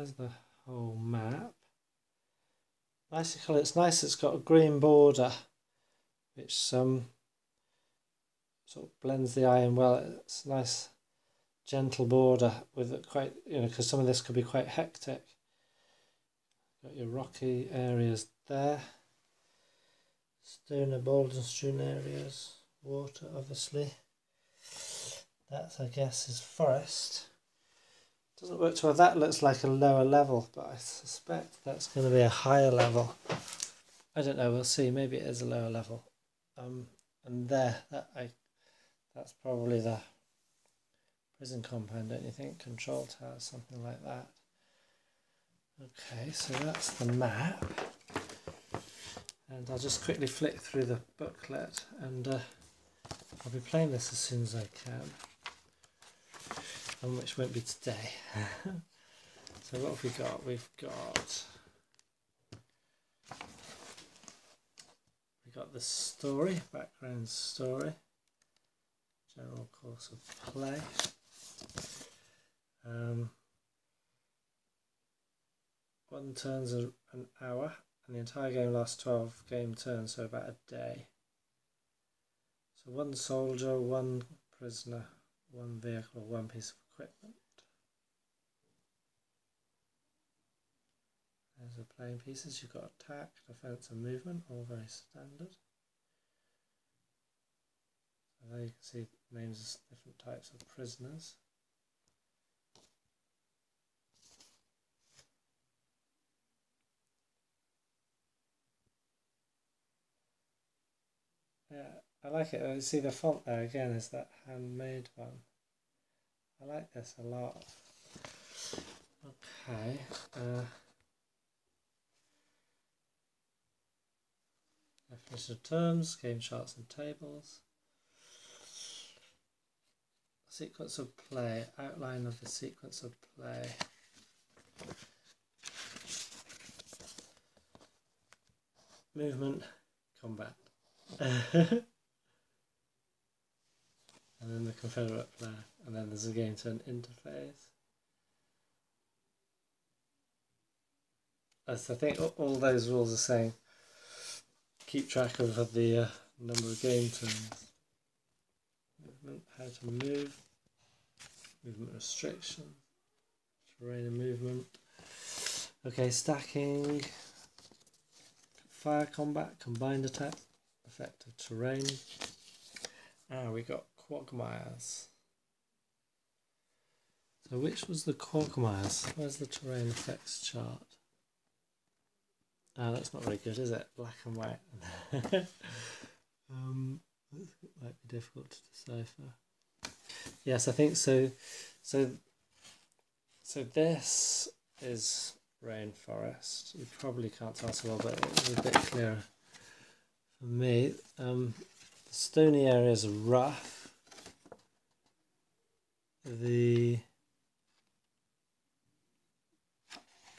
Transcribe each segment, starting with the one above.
there's the whole map. Nicely coloured. It's nice. It's got a green border, which sort of blends the eye in well. It's a nice, gentle border with it quite, because some of this could be quite hectic. Got your rocky areas there. Stone and boulder strewn areas. Water, obviously. That, I guess, is forest. Doesn't work too well. That looks like a lower level, but I suspect that's going to be a higher level. I don't know. We'll see. Maybe it is a lower level. And there, that's probably the prison compound, don't you think? Control tower, something like that. Okay, so that's the map. And I'll just quickly flick through the booklet, and I'll be playing this as soon as I can. Which won't be today. So what have we got? We've got the story, background story, general course of play. One turn's an hour, and the entire game lasts 12 game turns, so about a day. So one soldier, one prisoner, one vehicle, one piece of equipment. There's the playing pieces. You've got attack, defense and movement, all very standard. So there you can see names of different types of prisoners. Yeah, I like it. You see the font there again is that handmade one. I like this a lot. Okay. Definition of terms, game charts and tables. Sequence of play, outline of the sequence of play. Movement, combat. And then the Confederate flag, and then there's a game turn interface. As I think all those rules are saying, keep track of the number of game turns. Movement, how to move, movement restriction, terrain and movement. Okay, stacking, fire combat, combined attack, effective terrain. We got quagmires. So which was the quagmires? Where's the terrain effects chart? That's not very good, is it? Black and white. It might be difficult to decipher. Yes, I think so. So this is rainforest. You probably can't tell so well, but it's a bit clearer for me. The stony areas are rough. The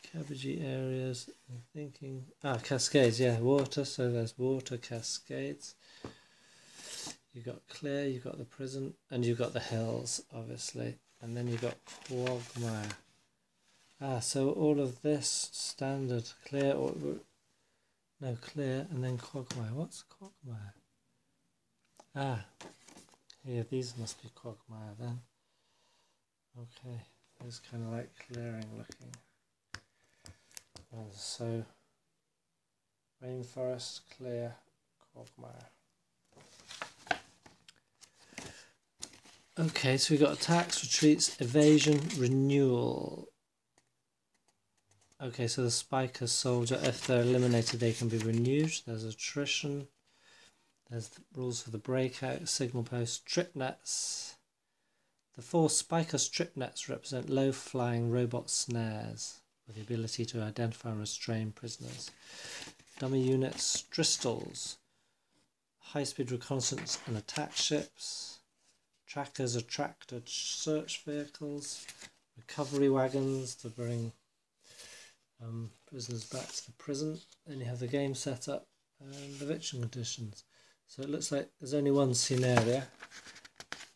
cabbagey areas, I'm thinking, cascades, yeah, water, so there's water, cascades. You've got clear, you've got the prison, and you've got the hills, obviously, and then you've got quagmire. So all of this standard, clear, no, clear, and then quagmire. What's quagmire? Here, these must be quagmire then. Okay, those kind of like clearing looking. So, rainforest, clear, quagmire. Okay, so we've got attacks, retreats, evasion, renewal. Okay, so the spiker soldier, if they're eliminated, they can be renewed. There's attrition. There's the rules for the breakout, signal post, trip nets. The 4 spiker strip nets represent low-flying robot snares with the ability to identify and restrain prisoners. Dummy units, Stristles, high-speed reconnaissance and attack ships, trackers, attracted search vehicles, recovery wagons to bring prisoners back to the prison. Then you have the game setup and the eviction conditions. So it looks like there's only one scenario.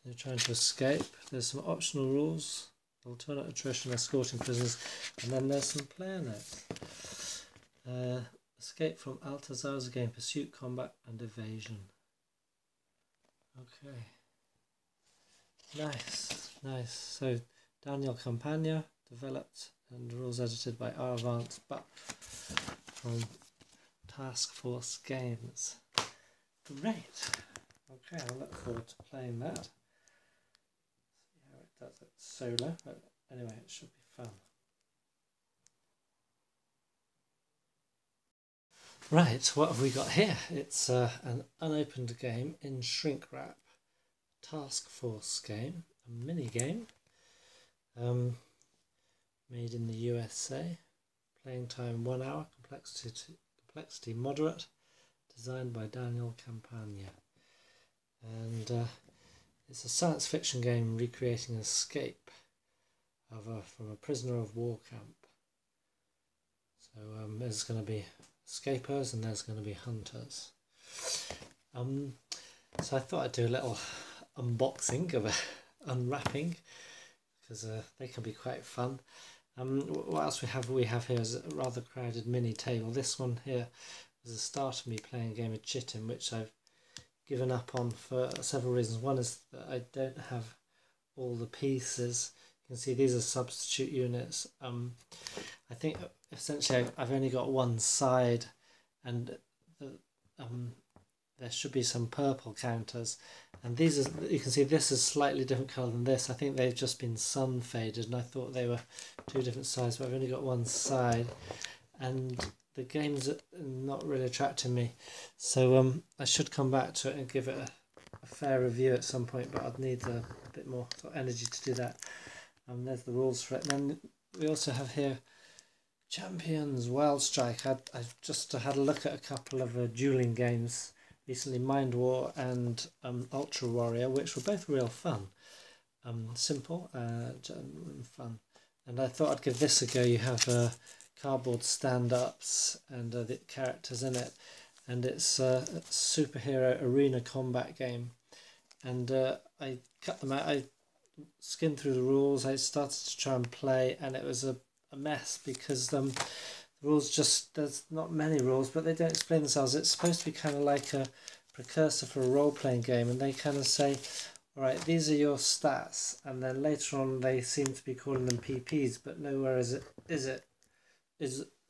They're trying to escape. There's some optional rules, alternate attrition, escorting prisoners, and then there's some player notes. Escape from Altassar is a game, pursuit, combat, and evasion. Okay. Nice, nice. So Daniel Campagna, developed and rules edited by R. Vance, but from Task Force Games. Great. Okay, I look forward to playing that. See how it does it solo, but anyway, it should be fun. Right, what have we got here? It's an unopened game in shrink wrap. Task Force game, a mini game, made in the USA. Playing time 1 hour, complexity moderate, designed by Daniel Campagna. And it's a science fiction game recreating an escape from a prisoner of war camp. So there's going to be escapers and there's going to be hunters. So I thought I'd do a little unboxing of unwrapping, because they can be quite fun. What else we have here is a rather crowded mini table. This one here was the start of me playing a game of Chitin, which I've given up on for several reasons. One is that I don't have all the pieces. You can see these are substitute units. I think essentially I've only got one side, and there should be some purple counters, and these are, you can see this is slightly different colour than this. I think they've just been sun faded, and I thought they were two different sides, but I've only got one side, and the game's not really attracting me, so I should come back to it and give it a fair review at some point, but I'd need a bit more sort of energy to do that. There's the rules for it. And then we also have here Champions, Wild Strike. I've just had a look at a couple of dueling games recently, Mind War and Ultra Warrior, which were both real fun. Simple and fun. And I thought I'd give this a go. You have cardboard stand-ups and the characters in it. And it's a superhero arena combat game. And I cut them out. I skimmed through the rules. I started to try and play, and it was a mess, because the rules just, there's not many rules, but they don't explain themselves. It's supposed to be kind of like a precursor for a role-playing game, and they kind of say, all right, these are your stats, and then later on they seem to be calling them PPs, but nowhere is a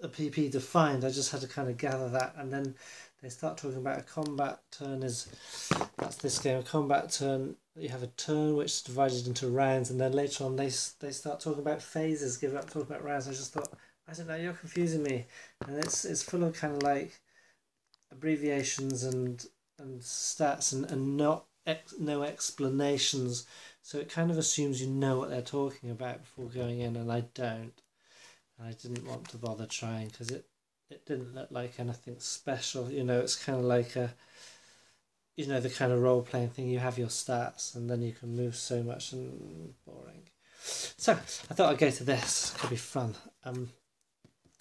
PP defined. I just had to kind of gather that, and then they start talking about a combat turn. That's this game. A combat turn, you have a turn which is divided into rounds, and then later on they start talking about phases, give up talking about rounds. I just thought, I don't know, you're confusing me. And it's full of kind of like abbreviations and stats and no explanations. So it kind of assumes you know what they're talking about before going in, and I don't. And I didn't want to bother trying, because it didn't look like anything special. You know, it's kind of like a, you know, the kind of role-playing thing. You have your stats, and then you can move so much, and boring. So I thought I'd go to this. It could be fun.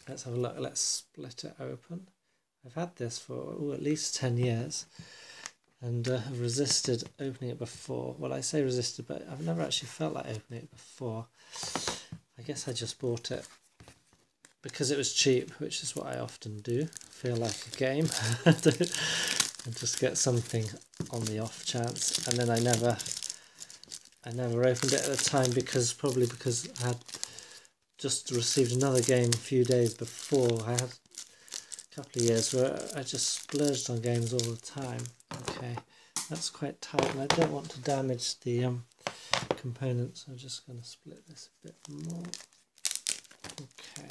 Let's have a look. Let's split it open. I've had this for at least 10 years, and have resisted opening it before. Well, I say resisted, but I've never actually felt like opening it before. I guess I just bought it because it was cheap, which is what I often do. Feel like a game and just get something on the off chance. And then I never opened it at the time, probably because I had just received another game a few days before. I had a couple of years where I just splurged on games all the time. Okay, that's quite tight, and I don't want to damage the components. I'm just going to split this a bit more. Okay,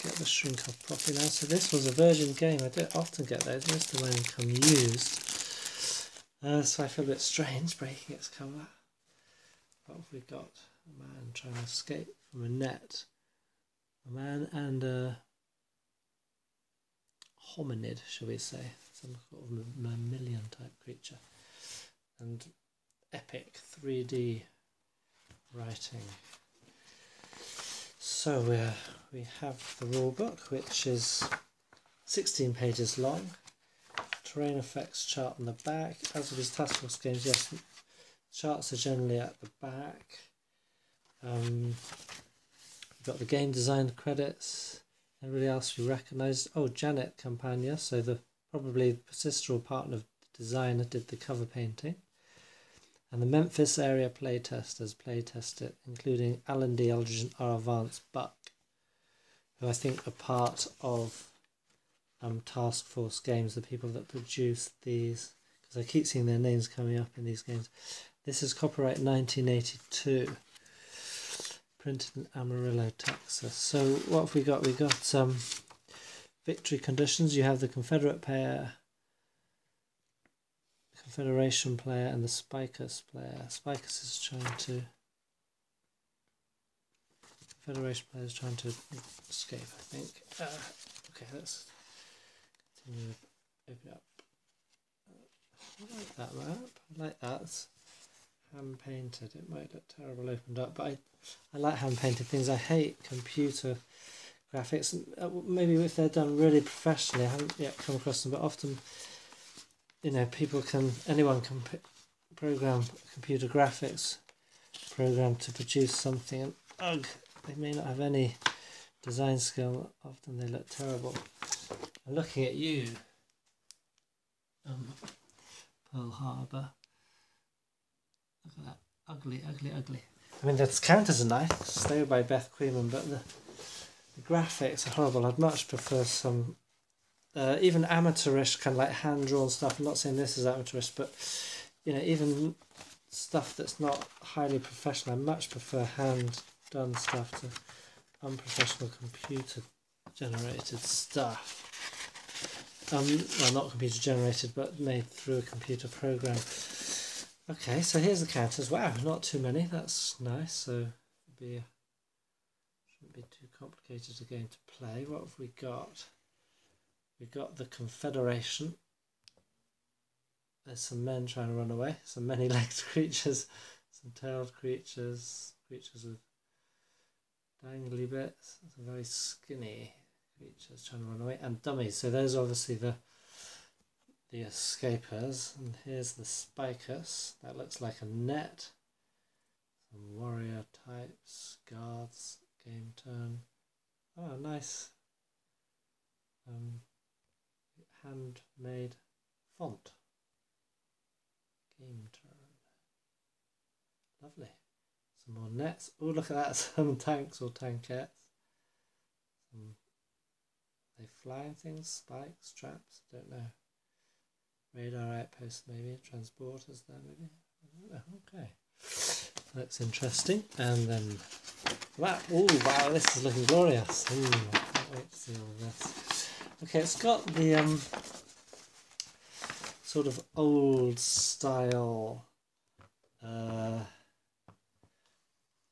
get the shrink off properly now. So this was a virgin game. I don't often get those. Most of mine come used. So I feel a bit strange breaking its cover. What have we got? A man trying to escape from a net. A man and a hominid, shall we say. Some sort of mammalian type creature. And epic 3D writing. So we have the rule book, which is 16 pages long. Terrain effects chart on the back. As with these Task Force games, yes, charts are generally at the back. We've got the game design credits. Anybody else we recognise? Oh, Janet Campagna, so the probably persisteral partner of the designer did the cover painting. And the Memphis area playtesters playtest it, including Alan D. Eldridge and R. Vance Buck, who I think are part of Task Force Games, the people that produce these, because I keep seeing their names coming up in these games. This is copyright 1982, printed in Amarillo, Texas. So what have we got? We've got victory conditions. You have the Confederate player, Confederation player, and the Spicus player. Spicus is trying to... Confederation player is trying to escape, I think. Okay, let's continue. Open it up. I like that map. I like that. It's hand painted. It might look terrible opened up, but I like hand painted things. I hate computer graphics. Maybe if they're done really professionally, I haven't yet come across them, but often, you know, anyone can program computer graphics program to produce something, and ugh, they may not have any design skill. Often they look terrible. I'm looking at you, Pearl Harbor. Look at that. Ugly, ugly, ugly. I mean, the counters are nice. They were by Beth Queeman, but the graphics are horrible. I'd much prefer some even amateurish, kind of like hand-drawn stuff. I'm not saying this is amateurish, but you know, even stuff that's not highly professional. I much prefer hand-done stuff to unprofessional computer-generated stuff. Well, not computer-generated, but made through a computer program. Okay, so here's the counters. Wow, not too many. That's nice. So shouldn't be too complicated a game to play. What have we got? We've got the Confederation. There's some men trying to run away. Some many-legged creatures, some tailed creatures, creatures with dangly bits. Some very skinny creatures trying to run away, and dummies. So those are obviously the escapers. And here's the Spicus. That looks like a net. Some warrior types, guards, game turn. Oh, nice. Handmade font. Game turn. Lovely. Some more nets. Oh, look at that. Some tanks or tankettes. Some, are they flying things? Spikes, traps? Don't know. Radar outposts maybe. Transporters there maybe. I don't know. Okay. That's interesting. And then that. Oh, wow. This is looking glorious. Ooh, I can't wait to see all of this. Okay, it's got the sort of old style.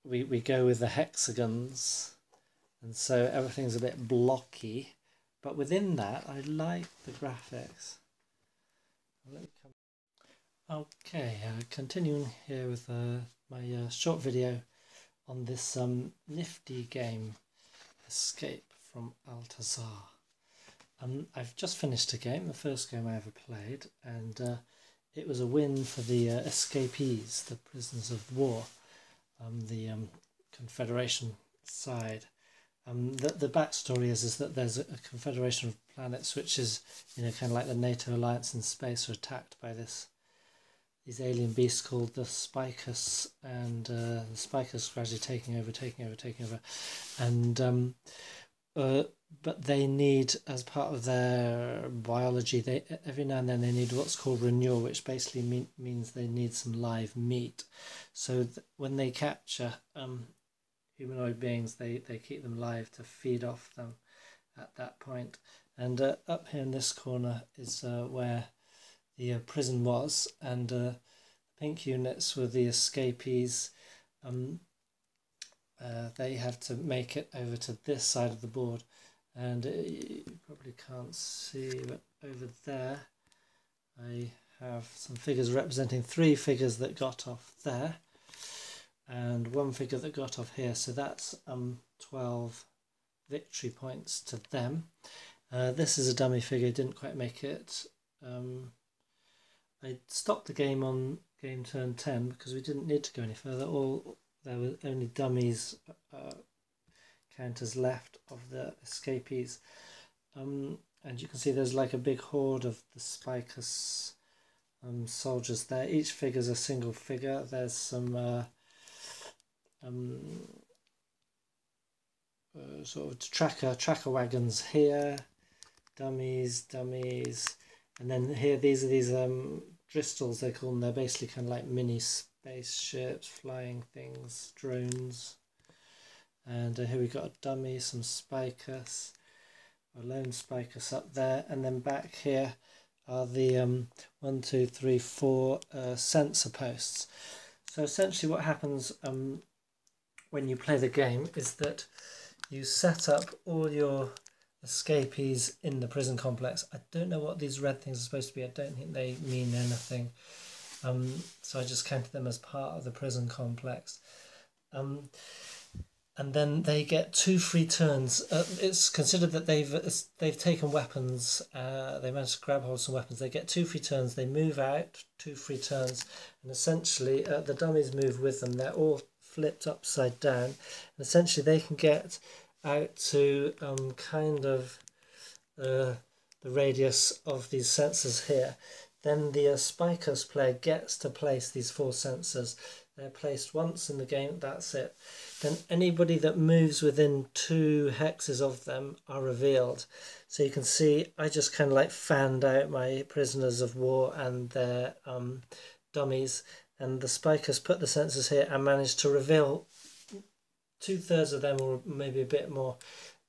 We go with the hexagons, and so everything's a bit blocky. But within that, I like the graphics. Okay, continuing here with my short video on this nifty game, Escape from Altassar. I've just finished a game, the first game I ever played, and it was a win for the escapees, the prisoners of war, the Confederation side. The backstory is that there's a confederation of planets which is, you know, kind of like the NATO alliance in space, are attacked by these alien beasts called the Spicus, and the Spicus gradually taking over, and but they need, as part of their biology, every now and then they need what's called renewal, which basically means they need some live meat. So when they capture humanoid beings, they keep them alive to feed off them at that point. And up here in this corner is where the prison was, and the pink units were the escapees. They have to make it over to this side of the board, and you probably can't see, but over there I have some figures representing 3 figures that got off there and 1 figure that got off here, so that's 12 victory points to them. This is a dummy figure, didn't quite make it. I stopped the game on game turn 10 because we didn't need to go any further. All there were only dummies counters left of the escapees. And you can see there's like a big horde of the Spicus soldiers there. Each figure is a single figure. There's some sort of tracker wagons here, dummies, and then here these are these dristles, they call them. They're basically kind of like mini spaceships, flying things, drones. And here we got a dummy, some Spicus, a lone Spicus up there, and then back here are the 1, 2, 3, 4 sensor posts. So essentially what happens when you play the game is that you set up all your escapees in the prison complex. I don't know what these red things are supposed to be. I don't think they mean anything. So I just counted them as part of the prison complex. And then they get 2 free turns. It's considered that they've taken weapons. They managed to grab hold of some weapons. They get 2 free turns. They move out 2 free turns, and essentially the dummies move with them. They're all flipped upside down, and essentially they can get out to kind of the radius of these sensors here. Then the Spicus player gets to place these 4 sensors. They're placed once in the game, that's it. Then anybody that moves within 2 hexes of them are revealed. So you can see I just kind of like fanned out my prisoners of war and their dummies, and the Spicus put the sensors here and managed to reveal 2/3 of them, or maybe a bit more,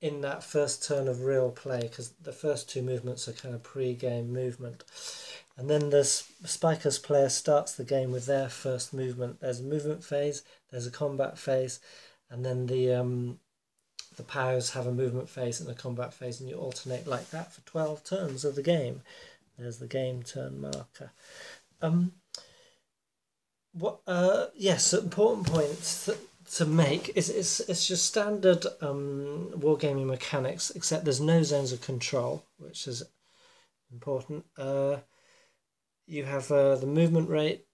in that first turn of real play, because the first 2 movements are kind of pre-game movement. And then the Spicus player starts the game with their first movement. There's a movement phase, there's a combat phase, and then the POWs have a movement phase and a combat phase, and you alternate like that for 12 turns of the game. There's the game turn marker. Yes, important point to make is it's just standard wargaming mechanics, except there's no zones of control, which is important. You have the movement rate,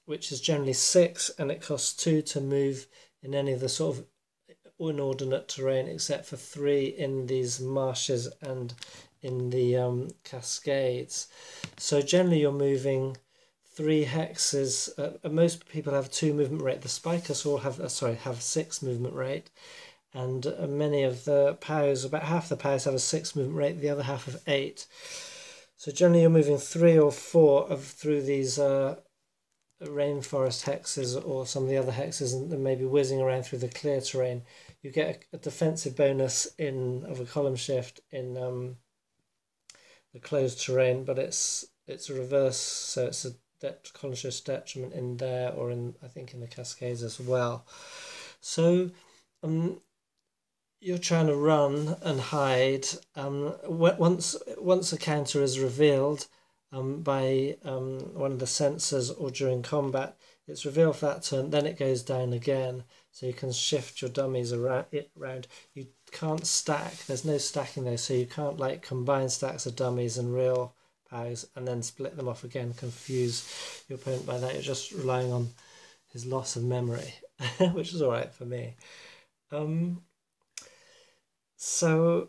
which is generally 6, and it costs 2 to move in any of the sort of inordinate terrain, except for 3 in these marshes and in the Cascades. So generally you're moving 3 hexes. Most people have 2 movement rate. The Spicus all have have 6 movement rate, and many of the POWs, about half the POWs, have a 6 movement rate, the other half of 8. So generally you're moving 3 or 4 through these rainforest hexes or some of the other hexes, and maybe whizzing around through the clear terrain. You get a defensive bonus of a column shift in the closed terrain, but it's a reverse, so it's a column shift detriment in there, or I think in the Cascades as well. So you're trying to run and hide. Once a counter is revealed by one of the sensors or during combat, it's revealed for that turn, then it goes down again. So you can shift your dummies around. You can't stack, there's no stacking there, so you can't like combine stacks of dummies and real POWs and then split them off again, confuse your opponent by that. You're just relying on his loss of memory, which is alright for me. So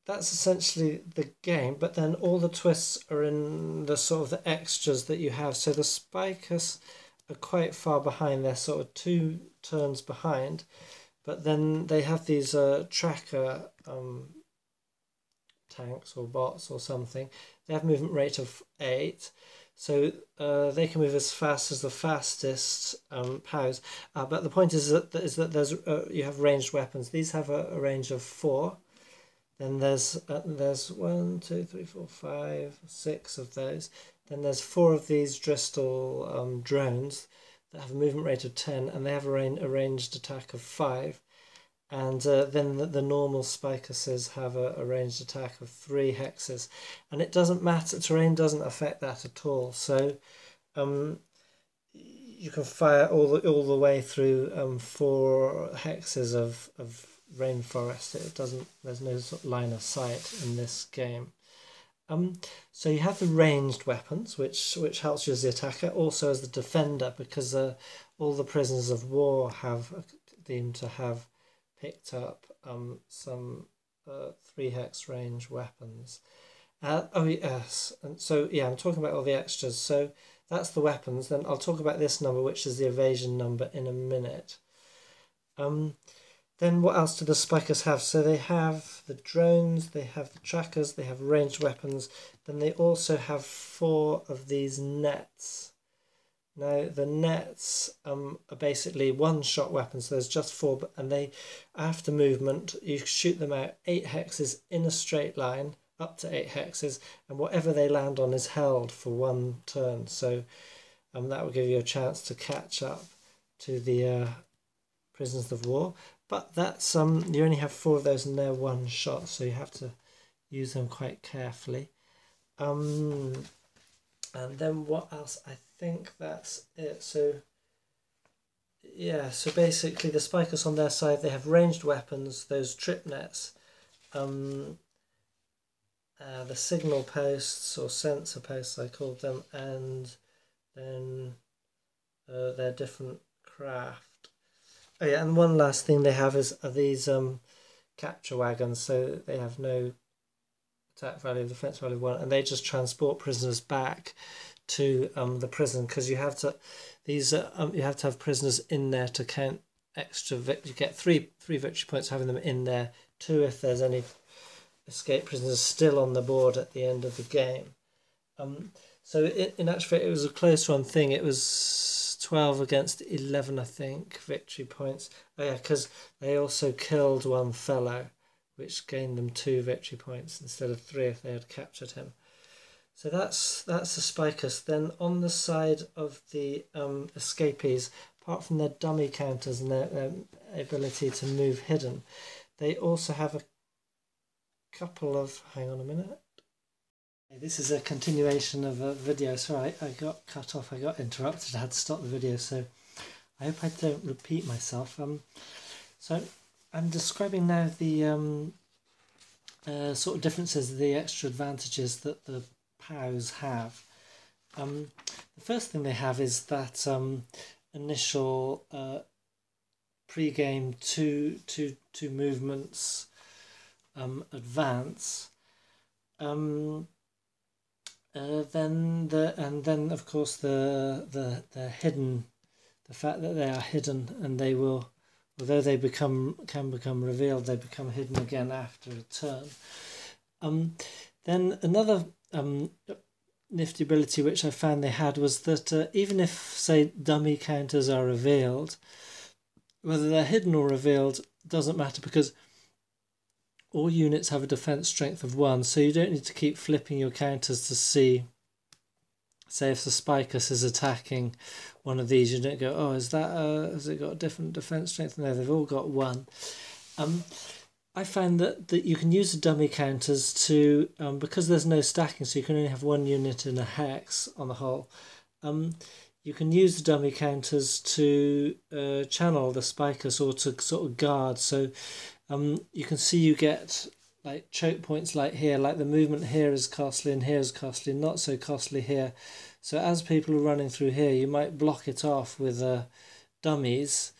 that's essentially the game, but then all the twists are in the sort of the extras that you have. So the Spicus are quite far behind, they're sort of 2 turns behind, but then they have these tracker tanks or bots or something. They have a movement rate of 8, so they can move as fast as the fastest POWs. But the point is that there's you have ranged weapons. These have a range of 4. Then there's 1, 2, 3, 4, 5, 6 of those. Then there's 4 of these Dristle drones that have a movement rate of 10, and they have a ranged attack of 5. And then the normal Spicuses have a ranged attack of 3 hexes, and it doesn't matter. Terrain doesn't affect that at all. So you can fire all the way through 4 hexes of rainforest. It doesn't. There's no sort of line of sight in this game. So you have the ranged weapons, which helps you as the attacker, also as the defender, because all the prisoners of war have deemed to have picked up some 3-hex range weapons. Oh yes, and so yeah, I'm talking about all the extras. So that's the weapons. Then I'll talk about this number, which is the evasion number, in a minute. Then what else do the spikers have? So they have the drones, they have the trackers, they have ranged weapons. Then they also have 4 of these nets. Now the nets are basically one-shot weapons. So there's just 4, and they, after movement, you shoot them out 8 hexes in a straight line, up to 8 hexes, and whatever they land on is held for 1 turn. So that will give you a chance to catch up to the prisoners of war. But that's you only have 4 of those and they're one shot, so you have to use them quite carefully. And then what else? I think that's it. So yeah, so basically the spikers on their side, they have ranged weapons, those trip nets, the signal posts or sensor posts I called them, and then their different craft. Oh yeah, and one last thing they have are these capture wagons. So they have no attack value, defense value 1, and they just transport prisoners back to the prison, because you have to you have to have prisoners in there to count extra victory. You get three victory points having them in there, 2 if there's any escaped prisoners still on the board at the end of the game. So in actual fact, it was a close one thing. It was 12 against 11, I think, victory points. Oh yeah, because they also killed one fellow, which gained them 2 victory points instead of 3 if they had captured him. So that's the spikers. Then on the side of the escapees, apart from their dummy counters and their ability to move hidden, they also have a couple of... Hang on a minute. This is a continuation of a video. Sorry, I got cut off. I got interrupted. I had to stop the video. So I hope I don't repeat myself. So I'm describing now the sort of differences, the extra advantages that the POWs have. The first thing they have is that initial pre-game two movements advance. Then of course the hidden, the fact that they are hidden, and they will, although they can become revealed, they become hidden again after a turn. Then another nifty ability which I found they had was that even if, say, dummy counters are revealed, whether they're hidden or revealed doesn't matter, because all units have a defense strength of 1, so you don't need to keep flipping your counters to see, say, if the Spicus is attacking one of these, you don't go, oh, is that has it got a different defense strength? No, they've all got 1. I find that you can use the dummy counters to, because there's no stacking, so you can only have 1 unit in a hex on the whole, you can use the dummy counters to channel the Spicus, or to sort of guard. So you can see you get like choke points like here, like the movement here is costly and here is costly, not so costly here. So as people are running through here, you might block it off with dummies,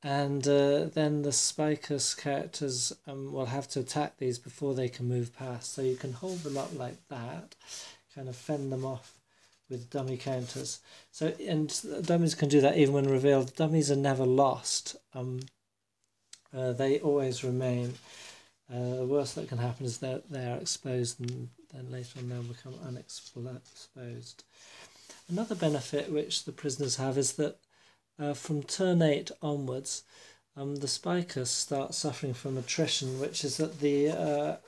and then the Spicus characters will have to attack these before they can move past. So you can hold them up like that, kind of fend them off with dummy counters. So, and dummies can do that even when revealed. Dummies are never lost. They always remain. The worst that can happen is that they are exposed, and then later on they'll become unexposed. Another benefit which the prisoners have is that from turn 8 onwards, the Spicus start suffering from attrition, which is that the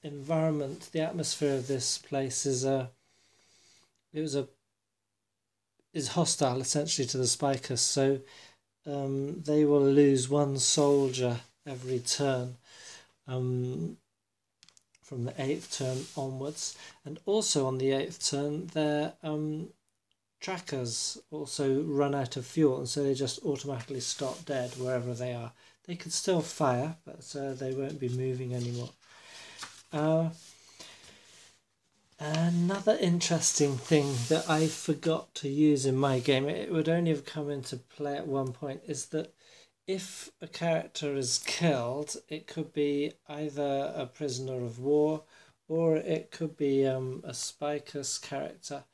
environment, the atmosphere of this place is hostile essentially to the Spicus. So they will lose 1 soldier every turn from the 8th turn onwards, and also on the 8th turn their trackers also run out of fuel, and so they just automatically stop dead wherever they are. They could still fire, but they won't be moving anymore. Another interesting thing that I forgot to use in my game, it would only have come into play at one point, is that if a character is killed, it could be either a prisoner of war or it could be a Spicus character.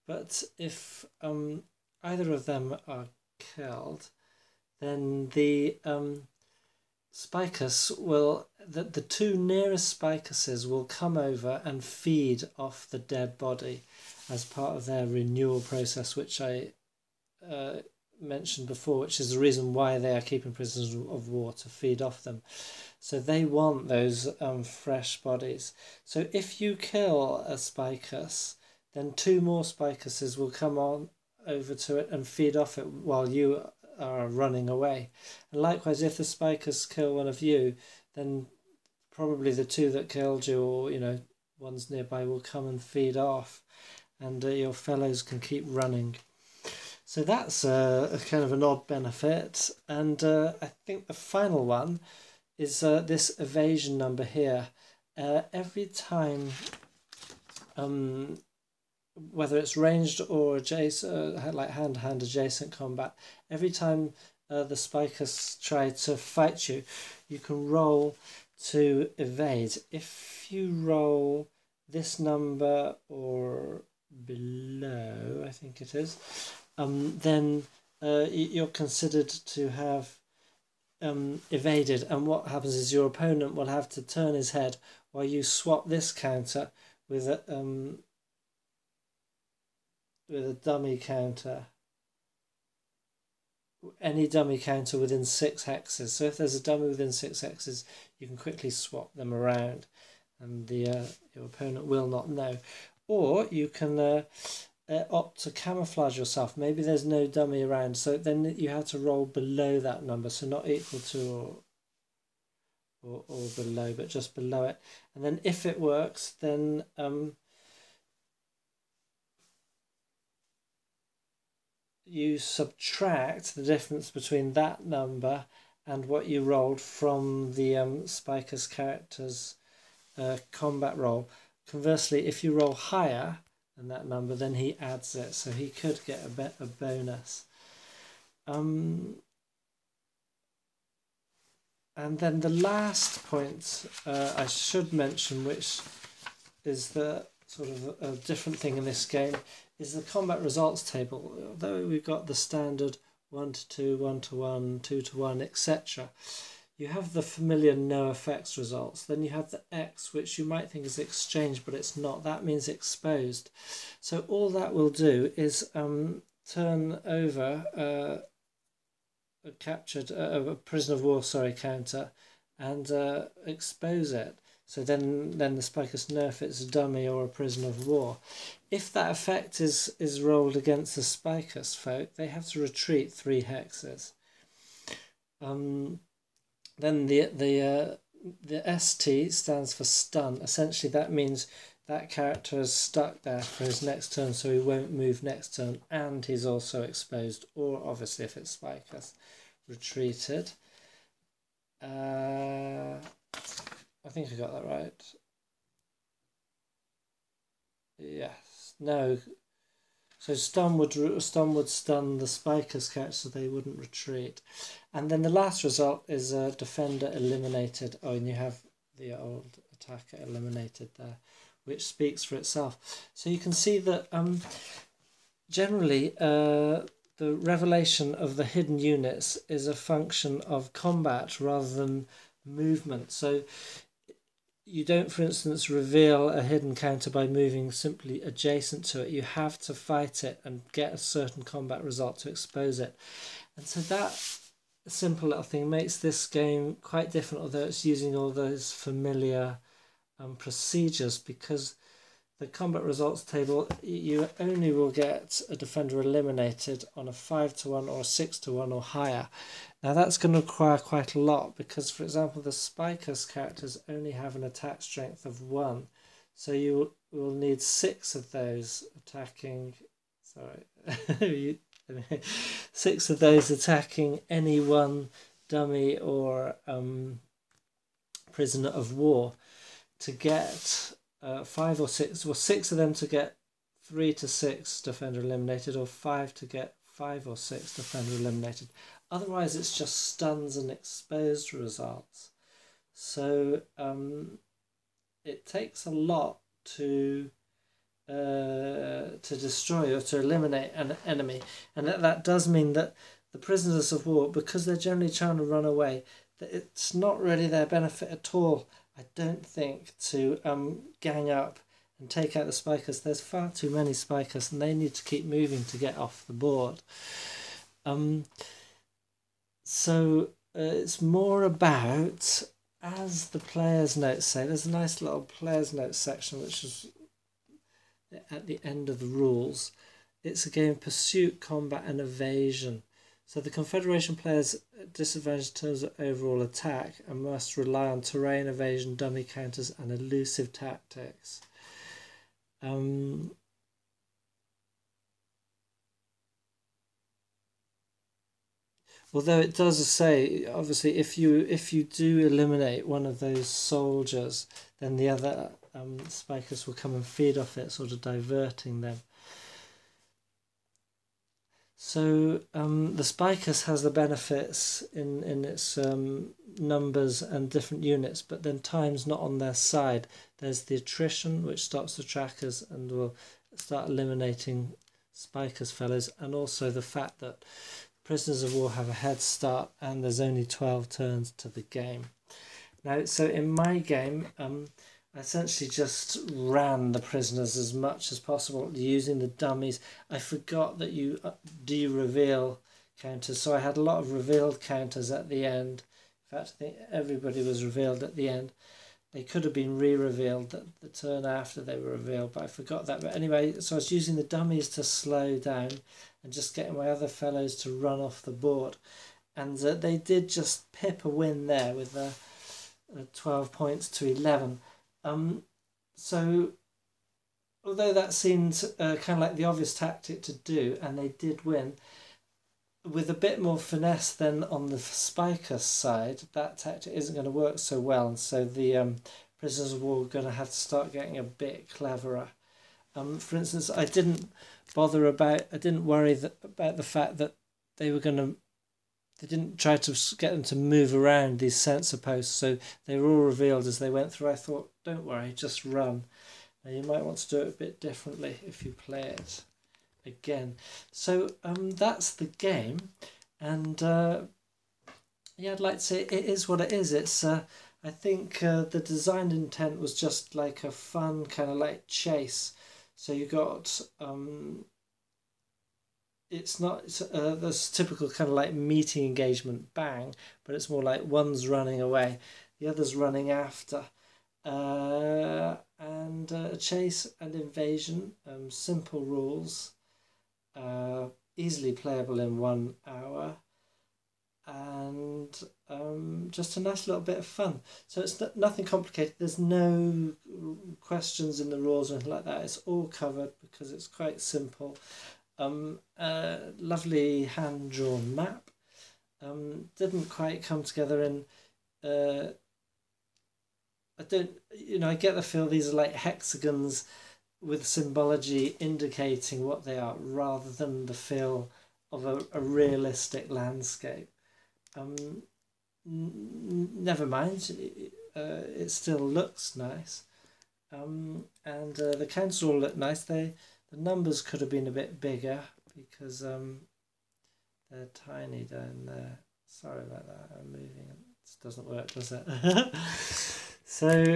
But if either of them are killed, then the Spicus will, the two nearest Spicuses will come over and feed off the dead body as part of their renewal process, which I mentioned before, which is the reason why they are keeping prisoners of war, to feed off them. So they want those fresh bodies. So if you kill a Spicus, then two more Spicuses will come on over to it and feed off it while you are running away. And likewise, if the Spicus kill one of you, then probably the two that killed you, or ones nearby, will come and feed off, and your fellows can keep running. So that's a kind of an odd benefit. And I think the final one is this evasion number here. Every time, whether it's ranged or adjacent, like hand-to-hand adjacent combat, every time the Spicus try to fight you, you can roll to evade. If you roll this number or below, I think it is, then you're considered to have evaded, and what happens is your opponent will have to turn his head while you swap this counter with a dummy counter, any dummy counter within 6 hexes. So if there's a dummy within 6 hexes, you can quickly swap them around, and your opponent will not know. Or you can opt to camouflage yourself. Maybe there's no dummy around, so then you have to roll below that number, so not equal to or below, but just below it. And then if it works, then you subtract the difference between that number and what you rolled from the Spicus character's combat roll. Conversely, if you roll higher than that number, then he adds it, so he could get a bonus. And then the last point I should mention, which is the sort of a different thing in this game, is the combat results table. Although we've got the standard 1 to 2, 1 to 1, 2 to 1, etc., you have the familiar no effects results. Then you have the X, which you might think is exchanged, but it's not. That means exposed. So all that will do is turn over a prisoner of war counter and expose it. So then the Spicus know if it's a dummy or a prisoner of war. If that effect is rolled against the Spicus folk, they have to retreat 3 hexes. Then the ST stands for stun. Essentially that means that character is stuck there for his next turn, so he won't move next turn, and he's also exposed, or obviously if it's Spicus, retreated. I think I got that right. Yes. No. So stun would stun the Spicus character, so they wouldn't retreat. And then the last result is a defender eliminated. Oh, and you have the old attacker eliminated there, which speaks for itself. So you can see that generally the revelation of the hidden units is a function of combat rather than movement. So you don't, for instance, reveal a hidden counter by moving simply adjacent to it. You have to fight it and get a certain combat result to expose it. And so that simple little thing makes this game quite different, although it's using all those familiar procedures, because the combat results table, you only will get a defender eliminated on a 5 to 1 or a 6 to 1 or higher. Now that's going to require quite a lot, because for example the Spicus characters only have an attack strength of 1, so you will need 6 of those attacking, 6 of those attacking any one dummy or prisoner of war to get 5 or 6, well 6 of them to get 3 to 6 defender eliminated, or 5 to get 5 or 6 defender eliminated. Otherwise it's just stuns and exposed results. So it takes a lot to destroy or to eliminate an enemy, and that does mean that the prisoners of war, because they're generally trying to run away, that it's not really their benefit at all, I don't think, to gang up and take out the spikers. There's far too many spikers and they need to keep moving to get off the board. So it's more about, as the players' notes say, there's a nice little players' notes section which is at the end of the rules. It's a game of pursuit, combat and evasion. So the Confederation players disadvantaged in terms of overall attack and must rely on terrain, evasion, dummy counters and elusive tactics. Although it does say, obviously, if you do eliminate one of those soldiers, then the other spikers will come and feed off it, sort of diverting them. So the spikers has the benefits in its numbers and different units, but then time's not on their side. There's the attrition, which stops the trackers and will start eliminating spikers fellows, and also the fact that prisoners of war have a head start and there's only 12 turns to the game. Now, so in my game, I essentially just ran the prisoners as much as possible using the dummies. I forgot that you do reveal counters, so I had a lot of revealed counters at the end. In fact, I think everybody was revealed at the end. They could have been re-revealed the turn after they were revealed, but I forgot that. But anyway, so I was using the dummies to slow down and just getting my other fellows to run off the board. And they did just pip a win there with 12 points to 11. So although that seemed kind of like the obvious tactic to do, and they did win, with a bit more finesse than on the spiker side, that tactic isn't going to work so well, and so the prisoners of war are going to have to start getting a bit cleverer. For instance, I didn't worry about the fact that they didn't try to get them to move around these sensor posts, so they were all revealed as they went through. I thought, don't worry, just run. Now you might want to do it a bit differently if you play it again. So that's the game, and yeah, I'd like to say it is what it is. It's I think the design intent was just like a fun kind of like chase. So you got it's not this typical kind of like meeting engagement, bang, but it's more like one's running away, the other's running after, and chase and invasion, simple rules, easily playable in 1 hour, and just a nice little bit of fun. So it's nothing complicated. There's no questions in the rules or anything like that. It's all covered because it's quite simple. Lovely hand-drawn map. Didn't quite come together in. I get the feel these are like hexagons with symbology indicating what they are, rather than the feel of a realistic landscape. Never mind, it still looks nice, and the counters all look nice. The numbers could have been a bit bigger because they're tiny down there. Sorry about that, I'm moving. It doesn't work, does it? So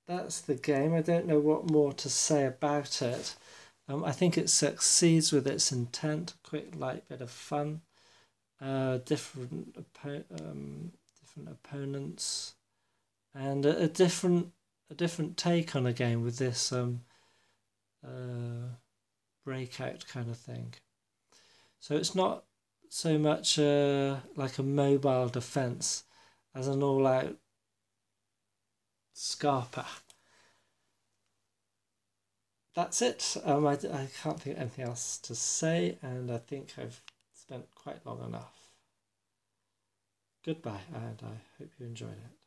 that's the game. I don't know what more to say about it. I think it succeeds with its intent. Quick, light bit of fun. Different opponents, and a different take on a game with this breakout kind of thing. So it's not so much like a mobile defense as an all-out scarper. That's it. I can't think of anything else to say, and I think I've spent quite long enough. Goodbye, and I hope you enjoyed it.